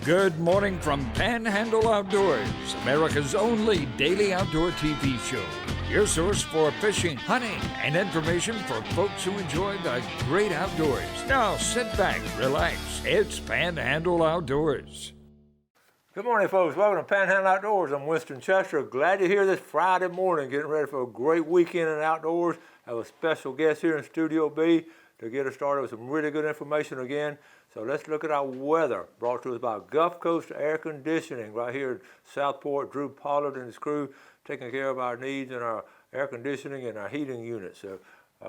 Good morning from Panhandle Outdoors, America's only daily outdoor TV show. Your source for fishing, hunting, and information for folks who enjoy the great outdoors. Now sit back, relax. It's Panhandle Outdoors. Good morning, folks. Welcome to Panhandle Outdoors. I'm Winston Chester. Glad you're here this Friday morning, getting ready for a great weekend in the outdoors. I have a special guest here in Studio B to get us started with some really good information again. So let's look at our weather, brought to us by Gulf Coast Air Conditioning right here in Southport. Drew Pollard and his crew taking care of our needs in our air conditioning and our heating units. So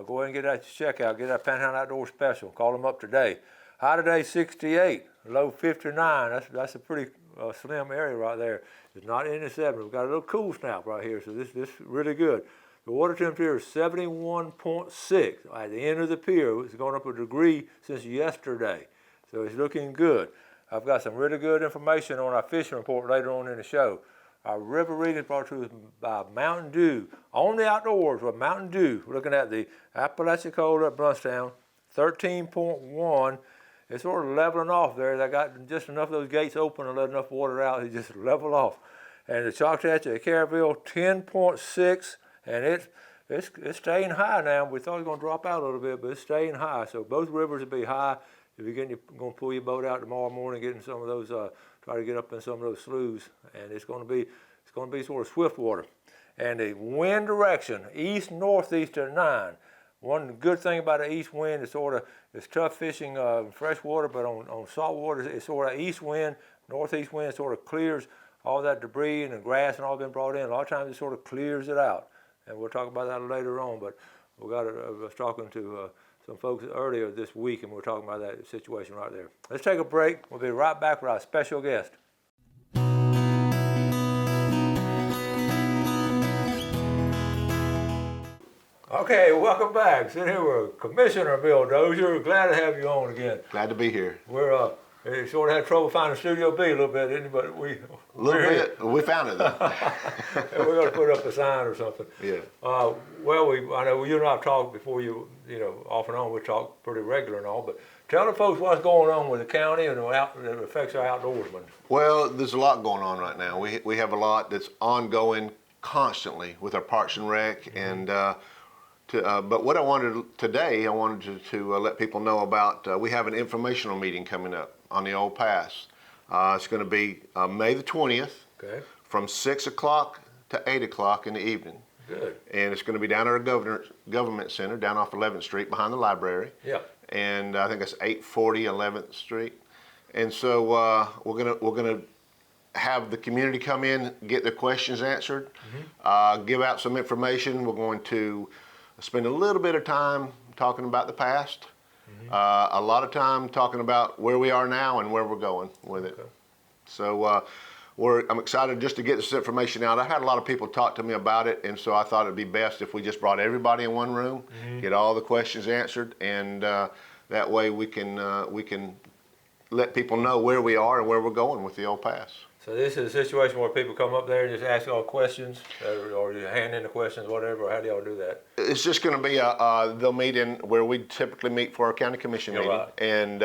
go ahead and get that check out, get that Panhandle Outdoor special. Call them up today. High today 68, low 59. That's a pretty slim area right there. It's not in the 70s. We've got a little cool snap right here, so this is really good. The water temperature is 71.6. At the end of the pier, it's gone up a degree since yesterday. So it's looking good. I've got some really good information on our fishing report later on in the show. Our river reading is brought to us by Mountain Dew. On the outdoors with Mountain Dew. We're looking at the Apalachicola at Brunstown, 13.1. It's sort of leveling off there. They got just enough of those gates open and let enough water out. It just level off. And the Choctaw at Caryville, 10.6, and it's staying high now. We thought it was going to drop out a little bit, but it's staying high. So both rivers will be high. If you're going to pull your boat out tomorrow morning, get in some of those, try to get up in some of those sloughs, and it's going to be sort of swift water. And the wind direction, east-northeast at 9. One good thing about the east wind is it's tough fishing fresh water, but on salt water, it's sort of east wind, northeast wind sort of clears all that debris and the grass and all been brought in. A lot of times it sort of clears it out, and we'll talk about that later on. But I was talking to some folks earlier this week, and we're talking about that situation right there. Let's take a break. We'll be right back with our special guest. Okay, welcome back. Sitting here with Commissioner Bill Dozier. Glad to have you on again. Glad to be here. We're sort of had trouble finding Studio B a little bit, didn't you? But we found it though. And we're going to put up a sign or something. Yeah. Well, I know you and I have talked before. You know, off and on we talk pretty regular and all. But tell the folks what's going on with the county and that affects our outdoorsmen. Well, there's a lot going on right now. We have a lot that's ongoing constantly with our Parks and Rec, and but what I wanted today, I wanted to let people know about. We have an informational meeting coming up on the Old Pass. It's going to be May the 20th, from 6 o'clock to 8 o'clock in the evening. Good. And it's going to be down at our government center, down off 11th Street, behind the library. Yeah. And I think it's 840 11th Street. And so we're gonna have the community come in, get their questions answered, give out some information. We're going to spend a little bit of time talking about the past, a lot of time talking about where we are now and where we're going with it. So I'm excited just to get this information out. I had a lot of people talk to me about it, and so I thought it'd be best if we just brought everybody in one room, get all the questions answered, and that way we can let people know where we are and where we're going with the Old Pass. So this is a situation where people come up there and just ask all questions, or you hand in the questions, whatever, or how do y'all do that? It's just going to be, they'll meet in where we typically meet for our county commission meeting. Right. And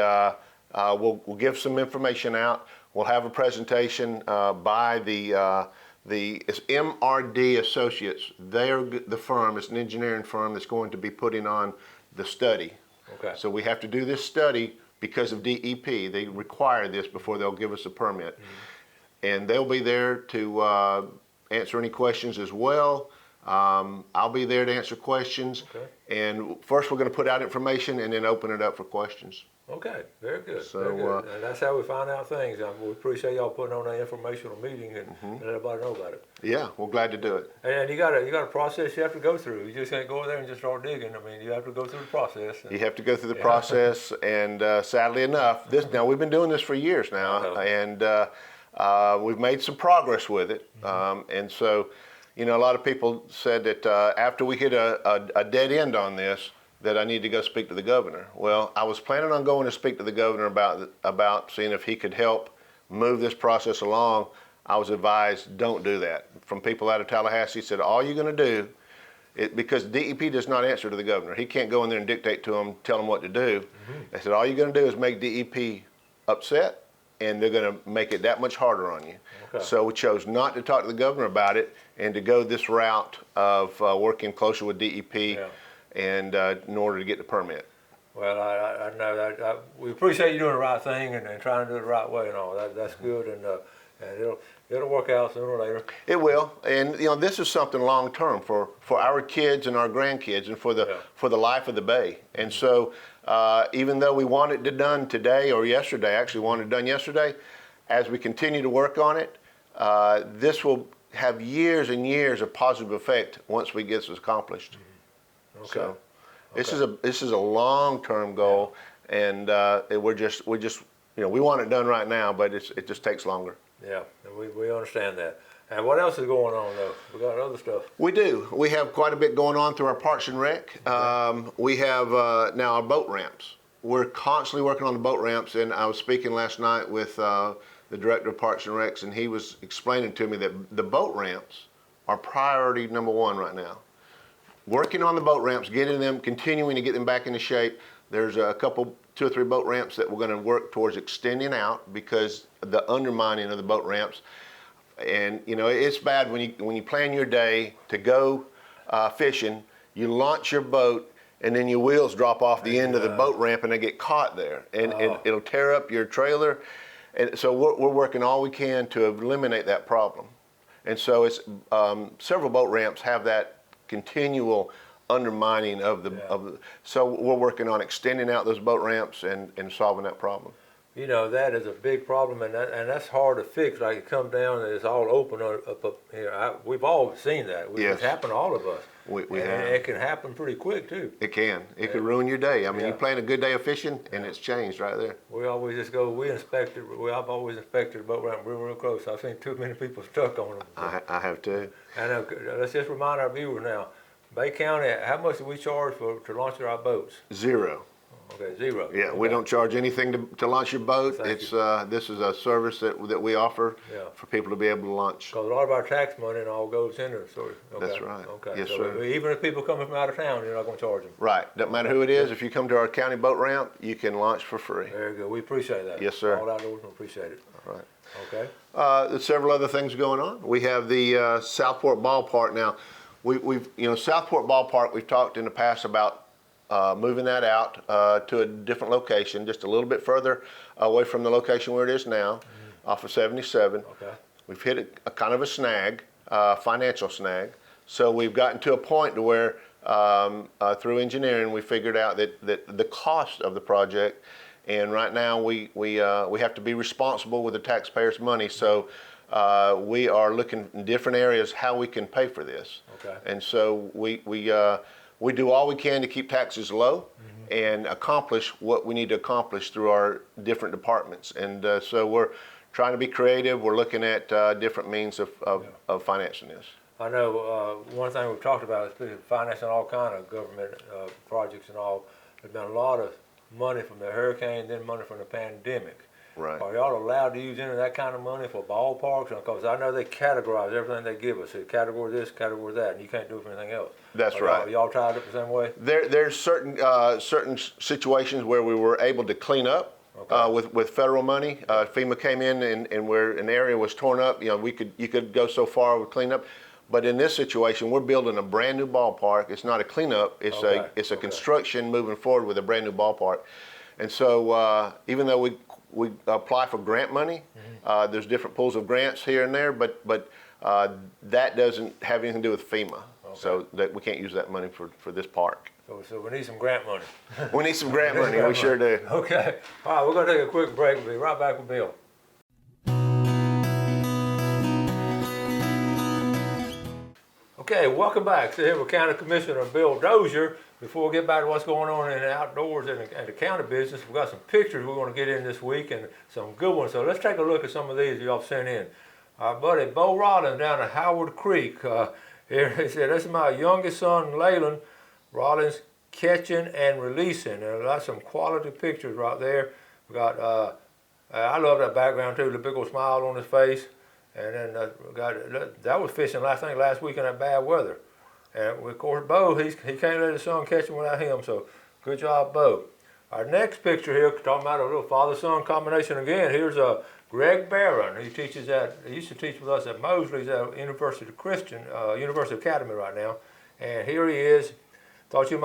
we'll give some information out. We'll have a presentation by it's MRD Associates. They're the firm, it's an engineering firm that's going to be putting on the study. Okay. So we have to do this study because of DEP. They require this before they'll give us a permit. And they'll be there to answer any questions as well. I'll be there to answer questions. Okay. And first we're going to put out information and then open it up for questions. Okay, very good. So very good. And that's how we find out things. We appreciate y'all putting on that informational meeting and let everybody know about it. Yeah, we're glad to do it. And you got a process you have to go through. You just can't go in there and just start digging. I mean, you have to go through the process. You have to go through the process, and sadly enough, now we've been doing this for years now, and we've made some progress with it. And so, a lot of people said that after we hit a dead end on this, that I need to go speak to the governor. Well, I was planning on going to speak to the governor about seeing if he could help move this process along. I was advised, don't do that. From people out of Tallahassee said, all you're going to do, because DEP does not answer to the governor. He can't go in there and dictate to him, tell him what to do. They said, all you're going to do is make DEP upset and they're going to make it that much harder on you. Okay. So we chose not to talk to the governor about it and to go this route of working closer with DEP and in order to get the permit. Well, I know that we appreciate you doing the right thing and trying to do it the right way and all. That's good, and it'll work out sooner or later. It will, and this is something long term for our kids and our grandkids and for the life of the bay. And so even though we want it done today or yesterday, actually wanted it done yesterday, as we continue to work on it, this will have years and years of positive effect once we get this accomplished. Okay. So this is a long-term goal, and we just we want it done right now, but it just takes longer. Yeah, we understand that. And what else is going on though? We got other stuff. We do. We have quite a bit going on through our Parks and Rec. We have now our boat ramps. We're constantly working on the boat ramps, and I was speaking last night with the director of Parks and Recs, and he was explaining to me that the boat ramps are priority number one right now. Working on the boat ramps, continuing to get them back into shape. There's a couple, 2 or 3 boat ramps that we're going to work towards extending out because of the undermining of the boat ramps. And it's bad when you plan your day to go fishing, you launch your boat, and then your wheels drop off the end of the boat ramp and they get caught there, and it'll tear up your trailer. And so we're working all we can to eliminate that problem. And so it's several boat ramps have that continual undermining of the so we're working on extending out those boat ramps and solving that problem. That is a big problem, and that's hard to fix. Like it comes down and it's all open up here. We've all seen that. It's happened to all of us. We have. And it can happen pretty quick too. It can. It could ruin your day. I mean, you plan a good day of fishing and it's changed right there. We always just go. I've always inspected the boat ramp real close. I've seen too many people stuck on them. I have too. And let's just remind our viewers now. Bay County, how much do we charge to launch our boats? 0. Okay, 0. Yeah, okay. We don't charge anything to launch your boat. This is a service that we offer for people to be able to launch. Because a lot of our tax money and all goes into it. Okay. That's right. Okay. Yes, so sir. Even if people coming from out of town, you're not going to charge them. Right. Doesn't matter who it is. If you come to our county boat ramp, you can launch for free. Very good. We appreciate that. Yes, sir. All outdoors, we appreciate it. All right. Okay. There's several other things going on. We have the Southport Ballpark now. We've Southport Ballpark. We've talked in the past about moving that out to a different location, just a little bit further away from the location where it is now, off of 77. Okay. We've hit a kind of a snag, financial snag. So we've gotten to a point to where through engineering we figured out that the cost of the project, and right now we have to be responsible with the taxpayers' money. So we are looking in different areas how we can pay for this. Okay. And so we do all we can to keep taxes low and accomplish what we need to accomplish through our different departments. And so we're trying to be creative. We're looking at different means of financing this. I know one thing we've talked about is financing all kind of government projects and all. There's been a lot of money from the hurricane, then money from the pandemic. Right. Are y'all allowed to use any of that kind of money for ballparks? Because I know they categorize everything they give us. It's category this, category that, and you can't do it for anything else. That's right. Y'all tied up the same way? There's certain situations where we were able to clean up with federal money. FEMA came in and where an area was torn up, you could go so far with cleanup. But in this situation, we're building a brand new ballpark. It's not a cleanup. It's a construction moving forward with a brand new ballpark. And so even though we apply for grant money, there's different pools of grants here and there, but that doesn't have anything to do with FEMA. So that we can't use that money for this park. So we need some grant money. We need some grant money. We sure do. Okay. All right, we're going to take a quick break. We'll be right back with Bill. Okay, welcome back. So here with County Commissioner Bill Dozier. Before we get back to what's going on in the outdoors and the county business, we've got some pictures we want to get in this week and some good ones. So let's take a look at some of these y'all sent in. Our buddy Bo Rollins down at Howard Creek. Here he said, this is my youngest son, Leyland Rollins, catching and releasing. And that's some quality pictures right there. We got, I love that background too, the big old smile on his face. And then that was fishing, I think, last week in that bad weather. And of course, Bo, he can't let his son catch him without him. So good job, Bo. Our next picture here, talking about a little father-son combination again. Here's Greg Barron. He teaches he used to teach with us at Mosley's at University Academy right now. And here he is. I thought you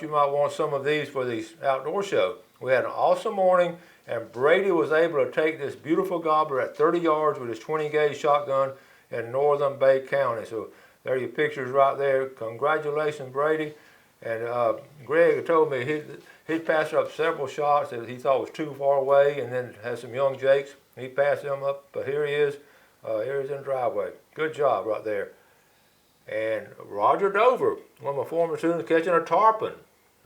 might want some of these for the outdoor show. We had an awesome morning, and Brady was able to take this beautiful gobbler at 30 yards with his 20-gauge shotgun in Northern Bay County. So there are your pictures right there. Congratulations, Brady. And Greg told me he'd passed up several shots that he thought was too far away, and then had some young jakes. He passed them up, but here he is. Here he's in the driveway. Good job right there. And Roger Dover, one of my former students, catching a tarpon.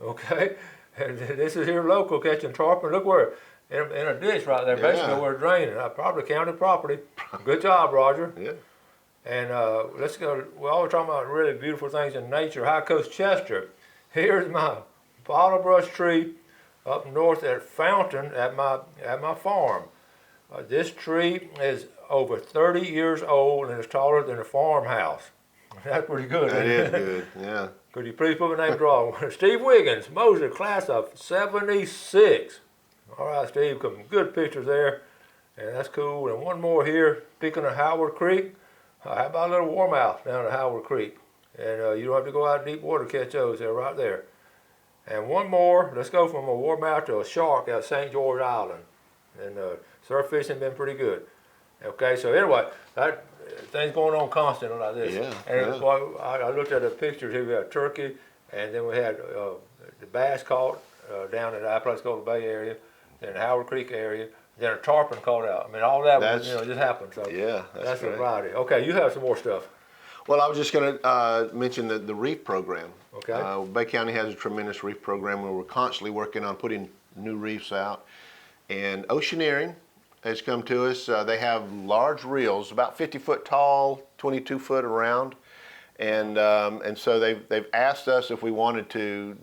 Okay, and this is here local catching tarpon. Look where in a ditch right there, basically where it's draining. Probably county property. Good job, Roger. Yeah. And let's go. We're always talking about really beautiful things in nature. High Coast Chester. Here's my bottle brush tree up north at Fountain at my farm. This tree is over 30 years old and is taller than a farmhouse. That's pretty good. That is good, yeah. Could you please put my name wrong? Steve Wiggins, Mosley, class of 76. All right, Steve, some good pictures there, and that's cool. And one more here, speaking of Howard Creek. How about a little warmouth down at Howard Creek? And you don't have to go out in deep water to catch those. They're right there. And one more, let's go from a warmouth to a shark at St. George Island. And surf fishing been pretty good. Okay, so anyway, things going on constantly like this. Yeah. And I looked at the pictures here. We had turkey, and then we had the bass caught down at our place called the Bay area, then the Howard Creek area, then a tarpon caught out. I mean, all that was, just happened. So yeah, that's a variety. Okay, you have some more stuff. Well, I was just going to mention the Reef Program. Okay. Bay County has a tremendous reef program where we're constantly working on putting new reefs out. And Oceaneering has come to us. They have large reels, about 50 foot tall, 22 foot around. And so they've asked us if we wanted to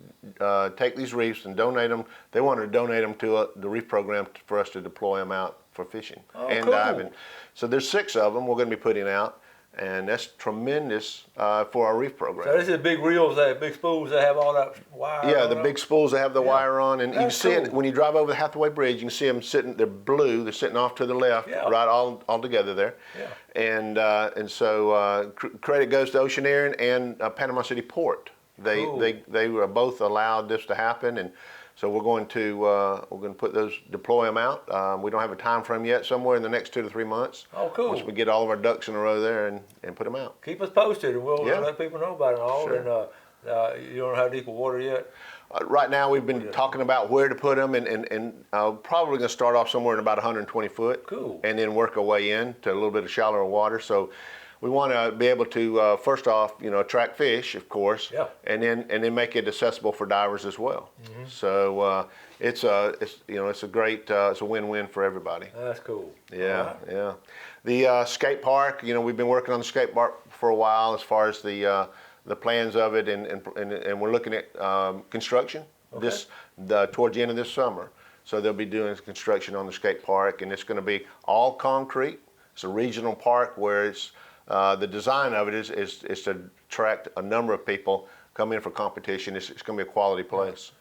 take these reefs and donate them. They wanted to donate them to the Reef Program for us to deploy them out for fishing and cool. diving. So there's 6 of them we're going to be putting out. And that's tremendous for our Reef Program. So this is big reels, big spools that have all that wire. Yeah, the big spools that have the wire on, and you can see cool. it when you drive over the Hathaway Bridge. You can see them sitting. They're blue. They're sitting off to the left, right, all together there. Yeah. And so credit goes to Oceaneering and Panama City Port. They were both allowed this to happen, and so we're going to deploy them out. We don't have a time frame yet. Somewhere in the next 2 to 3 months. Oh, cool. Once we get all of our ducks in a row there and put them out. Keep us posted, and we'll let people know about it all. Sure. And you don't have deep water yet? Right now, we've been talking about where to put them, and probably going to start off somewhere in about 120 foot. Cool. And then work our way in to a little bit of shallower water. So we want to be able to first off, attract fish, of course, and then make it accessible for divers as well. Mm-hmm. So it's a great it's a win-win for everybody. That's cool. Yeah, yeah. The skate park, we've been working on the skate park for a while as far as the plans of it, and we're looking at construction towards the end of this summer. So they'll be doing construction on the skate park, and it's going to be all concrete. It's a regional park where it's the design of it is to attract a number of people come in for competition. It's going to be a quality place.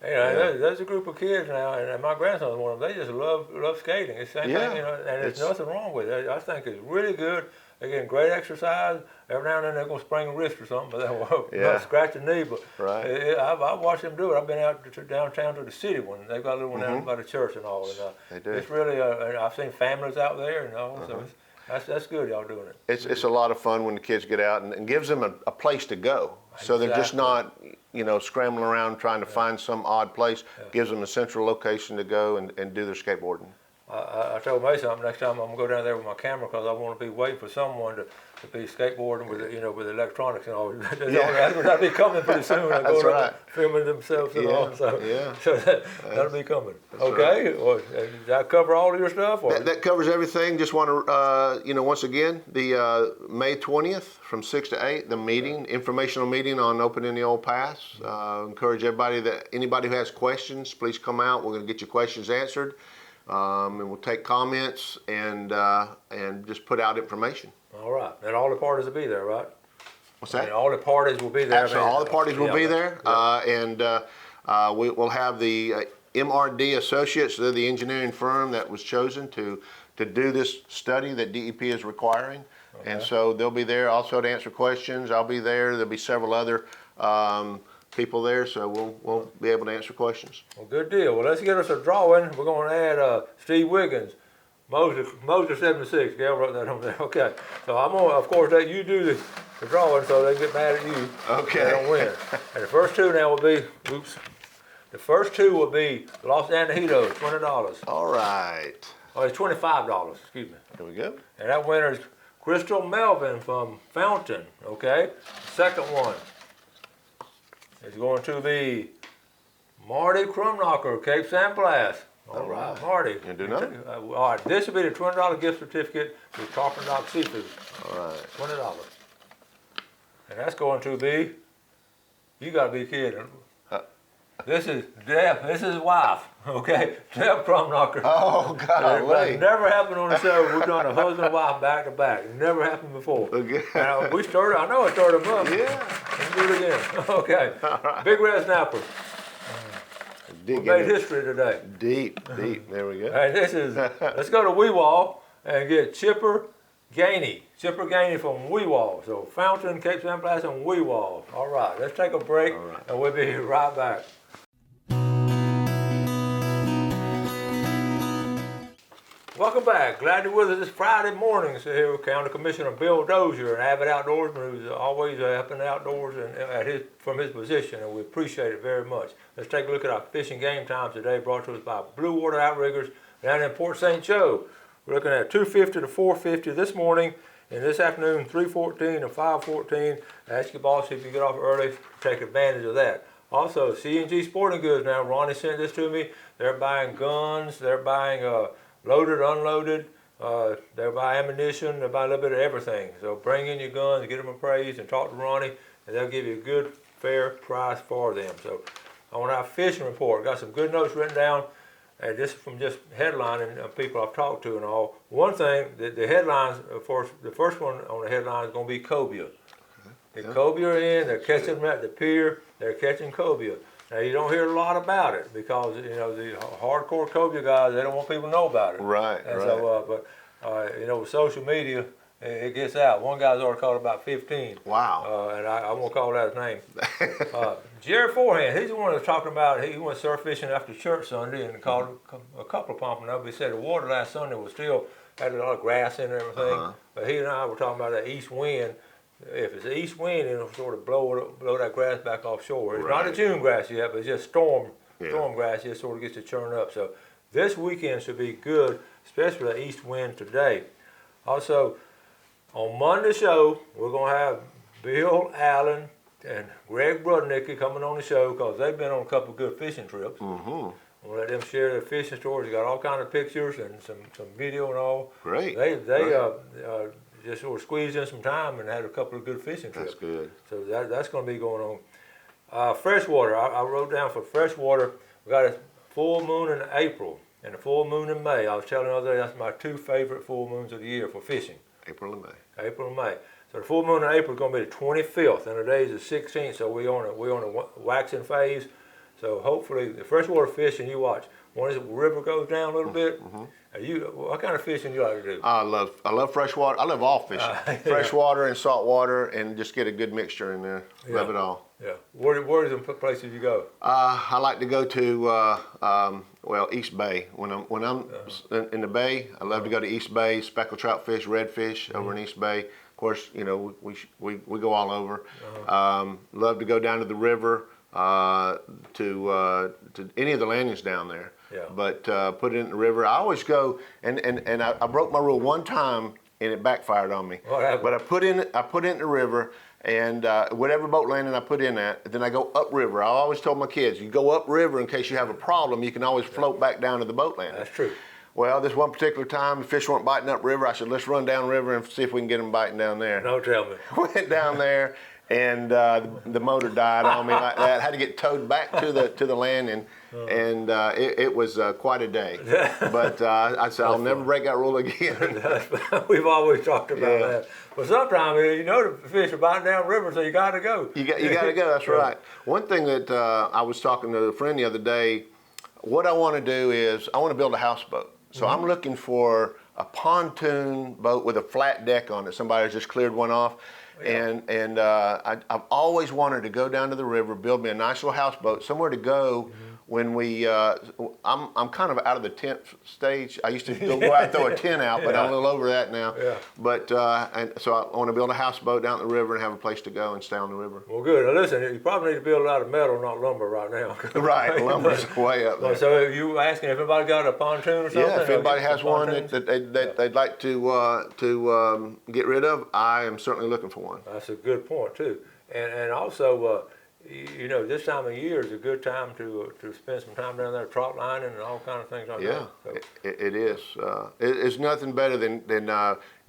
There's a group of kids now, and my grandson's one of them. They just love skating. It's the same thing, and there's nothing wrong with it. I think it's really good. They're getting great exercise. Every now and then they're going to sprain a wrist or something, but they'll not scratch a knee. But I've watched them do it. I've been out downtown to the city one. They've got a little one down by the church and all. And they do. It's really, I've seen families out there and all. So that's good, y'all doing it. It's a lot of fun when the kids get out, and gives them a place to go. So they're just not, scrambling around trying to find some odd place. Gives them a central location to go and do their skateboarding. I told May something. Next time I'm gonna go down there with my camera because I want to be waiting for someone to be skateboarding with with electronics and all. That'll be coming pretty soon. That's right. Filming themselves and all. So that'll be coming. That's okay. Right. Well, did that cover all of your stuff? Or? That covers everything. Just want to once again the May 20th from 6 to 8 the meeting, informational meeting on opening the old pass. Encourage anybody who has questions, please come out. We're going to get your questions answered. And we'll take comments and just put out information. All right, and all the parties will be there, right? What's that? And all the parties will be there. Absolutely, all the parties will be there, and We'll have the MRD Associates. They're the engineering firm that was chosen to do this study that DEP is requiring. Okay. And so they'll be there also to answer questions. I'll be there. There'll be several other people there, so we'll be able to answer questions. Well, good deal. Well, let's get us a drawing. We're going to add Steve Wiggins, Moser 76. Gail wrote that on there. Okay. So I'm going to, of course, let you do the drawing so they get mad at you. Okay. They don't win. And the first two now will be, the first two will be Los Angeles, $20. All right. Oh, it's $25, excuse me. Here we go. And that winner is Crystal Melvin from Fountain, okay? Second one is going to be Marty Crumknocker, Cape San Blas. All right, Marty. You do know? All right, this will be the $20 gift certificate to Tarpon Dock Seafood. All right. $20. And that's going to be, you got to be kidding. This is Deb, this is his wife, okay? Deb Crumknocker. Oh, golly. It never happened on the show. We've done a husband and wife back to back. It never happened before. Okay. We started, I know I started them up. Yeah. Let's do it again. Okay. Right. Big red snapper. We made history today. Deep. There we go. And this is, let's go to Weewall and get Chipper Gainey. Chipper Gainey from Weewall. So Fountain, Cape San Blas, and Weewall. All right, let's take a break and we'll be right back. Welcome back. Glad you're with us this Friday morning. So here with County Commissioner Bill Dozier, an avid outdoorsman who's always up in the outdoors and from his position, and we appreciate it very much. Let's take a look at our fishing game times today, brought to us by Blue Water Outriggers down in Port St. Joe. We're looking at 250 to 450 this morning, and this afternoon 314 to 514. Ask your boss if you get off early, take advantage of that. Also, C&G Sporting Goods now. Ronnie sent this to me. They're buying guns. They're buying loaded, unloaded, they'll buy ammunition, they'll buy a little bit of everything. So bring in your guns, get them appraised, and talk to Ronnie, and they'll give you a good, fair price for them. So on our fishing report, got some good notes written down, and just from just headlining people I've talked to and all. One thing, the headlines, of course, the first one on the headline is going to be cobia. The cobia are in, they're catching them at the pier, they're catching cobia. Now, you don't hear a lot about it because, you know, the hardcore cobia guys, they don't want people to know about it. Right, and so, you know, with social media, it gets out. One guy's already caught about 15. Wow. And I won't call that his name. Jerry Forehand, he's the one that's talking about, he went surf fishing after church Sunday and caught a couple of pompano. He said the water last Sunday was still, had a lot of grass in it and everything. But he and I were talking about that east wind. If it's an east wind, it'll sort of blow that grass back offshore. It's not a June grass yet, but it's just storm grass. Just sort of gets to churn up. So this weekend should be good, especially the east wind today. Also, on Monday's show, we're going to have Bill Allen and Greg Brudnicki coming on the show because they've been on a couple of good fishing trips. We'll let them share their fishing stories. They got all kinds of pictures and some video and all. Great. They just sort of squeezed in some time and had a couple of good fishing trips. That's good. So that's going to be going on. Freshwater, I wrote down for freshwater, we got a full moon in April and a full moon in May. I was telling you the other day, that's my two favorite full moons of the year for fishing. April and May. April and May. So the full moon in April is going to be the 25th, and today is the 16th, so we're on a waxing phase. So hopefully, the freshwater fishing, you watch. Once the river goes down a little bit, what kind of fishing do you like to do? I love freshwater. I love all fishing. Freshwater and saltwater, and just get a good mixture in there. Love it all. Yeah. Where's the places you go? I like to go to East Bay. When I'm in the bay, I love to go to East Bay. Speckled trout fish, redfish over in East Bay. Of course, you know we go all over. Love to go down to the river. To any of the landings down there. Yeah. But put it in the river. I always go and I broke my rule one time and it backfired on me. What happened? But I put it in the river and whatever boat landing I put in at, then I go upriver. I always told my kids, you go upriver in case you have a problem, you can always float back down to the boat landing. That's true. Well, this one particular time, the fish weren't biting upriver. I said, let's run downriver and see if we can get them biting down there. Don't tell me. Went down there, and the motor died on me like that. Had to get towed back to the landing, and it was quite a day. But I said I'll never break that rule again. We've always talked about that. But sometimes the fish are biting down river, so you got to go. You got to go. That's right. One thing that I was talking to a friend the other day. What I want to do is I want to build a houseboat. So I'm looking for a pontoon boat with a flat deck on it. Somebody's just cleared one off. Yeah. And I've always wanted to go down to the river, build me a nice little houseboat, somewhere to go when we, I'm kind of out of the tent stage. I used to go out and throw a tent out, but I'm a little over that now. Yeah. But, and so I want to build a houseboat down the river and have a place to go and stay on the river. Well, good. Now listen, you probably need to build it out of metal, not lumber right now. Right, lumber's way up there. So you asking if anybody got a pontoon or something? Yeah, if anybody has one that they'd like to get rid of, I am certainly looking for one. That's a good point too. And also, this time of year is a good time to spend some time down there trot lining and all kind of things like that. Yeah, so. It is. It's nothing better than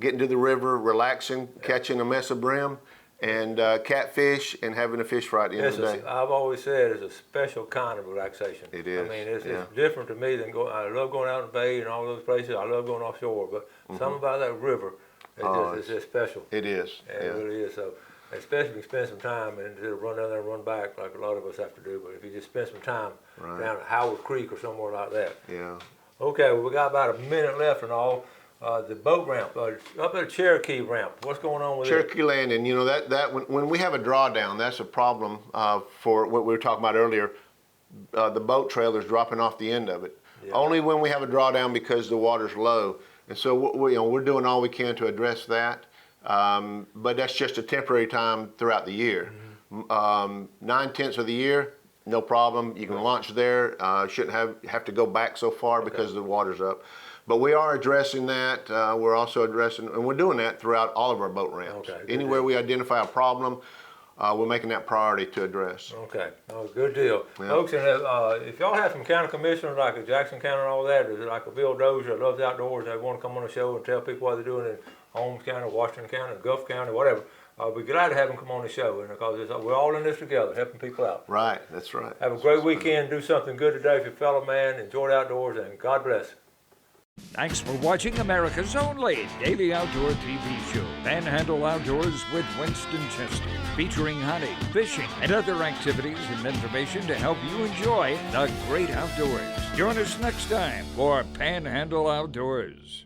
getting to the river, relaxing, catching a mess of brim, and catfish, and having a fish fry at the end of the day. I've always said it's a special kind of relaxation. It is. I mean, it's different to me than I love going out in the bay and all those places. I love going offshore, but something about that river is just special. It is. It really is. So. Especially if you spend some time and instead of run down there and run back like a lot of us have to do. But if you just spend some time down at Howard Creek or somewhere like that. Yeah. Okay, well, we got about a minute left and all. The boat ramp, up at Cherokee ramp, what's going on with Cherokee Landing? That when we have a drawdown, that's a problem for what we were talking about earlier. The boat trailers dropping off the end of it. Yeah. Only when we have a drawdown because the water's low. And so we're doing all we can to address that. But that's just a temporary time throughout the year. 9/10 of the year, no problem. You can launch there. Shouldn't have to go back so far because the water's up. But we are addressing that. We're also addressing, and we're doing that throughout all of our boat ramps. Okay, anywhere we identify a problem, we're making that priority to address. Okay, good deal. Yeah. Folks, and if y'all have some county commissioners like in Jackson County and all that, or like a Bill Dozier that loves outdoors, they want to come on the show and tell people what they're doing in Holmes County, Washington County, Gulf County, whatever, I'll be glad to have them come on the show, and because we're all in this together, helping people out. Right, that's right. Have a great weekend. Do something good today for your fellow man. Enjoy the outdoors, and God bless. Thanks for watching America's only daily outdoor TV show, Panhandle Outdoors with Winston Chester, featuring hunting, fishing, and other activities and information to help you enjoy the great outdoors. Join us next time for Panhandle Outdoors.